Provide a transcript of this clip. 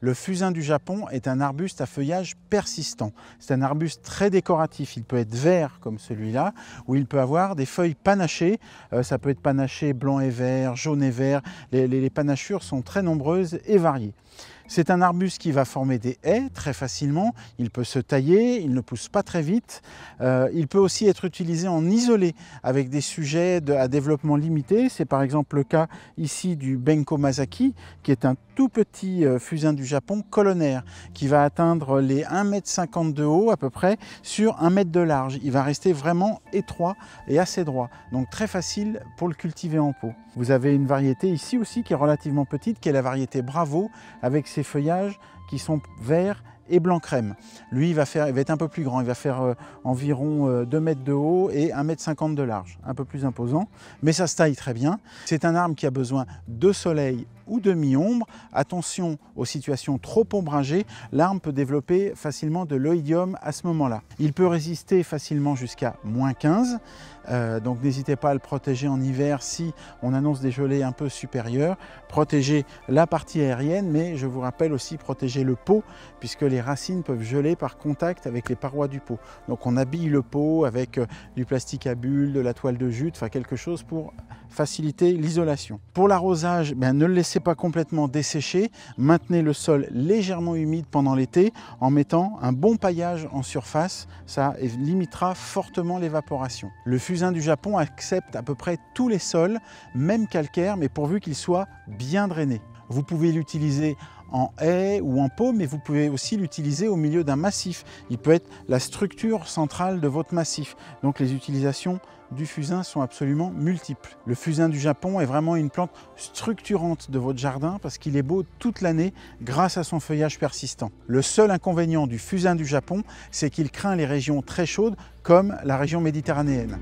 Le fusain du Japon est un arbuste à feuillage persistant. C'est un arbuste très décoratif. Il peut être vert comme celui-là, ou il peut avoir des feuilles panachées. Ça peut être panaché blanc et vert, jaune et vert. Les panachures sont très nombreuses et variées. C'est un arbuste qui va former des haies très facilement. Il peut se tailler, il ne pousse pas très vite. Il peut aussi être utilisé en isolé avec des sujets à développement limité. C'est par exemple le cas ici du Benko Masaki, qui est un tout petit fusain du Japon colonnaire, qui va atteindre les 1,50 m de haut à peu près sur 1 m de large. Il va rester vraiment étroit et assez droit, donc très facile pour le cultiver en pot. Vous avez une variété ici aussi qui est relativement petite, qui est la variété Bravo, avec ses feuillages qui sont verts et blanc crème. Lui, il va être un peu plus grand, il va faire environ 2 mètres de haut et 1,50 m de large, un peu plus imposant, mais ça se taille très bien. C'est un arbre qui a besoin de soleil ou de mi-ombre. Attention aux situations trop ombragées, l'arbre peut développer facilement de l'oïdium à ce moment-là. Il peut résister facilement jusqu'à -15, donc n'hésitez pas à le protéger en hiver si on annonce des gelées un peu supérieures. Protéger la partie aérienne, mais je vous rappelle aussi protéger le pot, puisque les racines peuvent geler par contact avec les parois du pot. Donc on habille le pot avec du plastique à bulles, de la toile de jute, enfin quelque chose pour faciliter l'isolation. Pour l'arrosage, ne le laissez pas complètement dessécher, maintenez le sol légèrement humide pendant l'été en mettant un bon paillage en surface, ça limitera fortement l'évaporation. Le fusain du Japon accepte à peu près tous les sols, même calcaires, mais pourvu qu'il soit bien drainé. Vous pouvez l'utiliser en haie ou en pot, mais vous pouvez aussi l'utiliser au milieu d'un massif. Il peut être la structure centrale de votre massif. Donc les utilisations du fusain sont absolument multiples. Le fusain du Japon est vraiment une plante structurante de votre jardin parce qu'il est beau toute l'année grâce à son feuillage persistant. Le seul inconvénient du fusain du Japon, c'est qu'il craint les régions très chaudes comme la région méditerranéenne.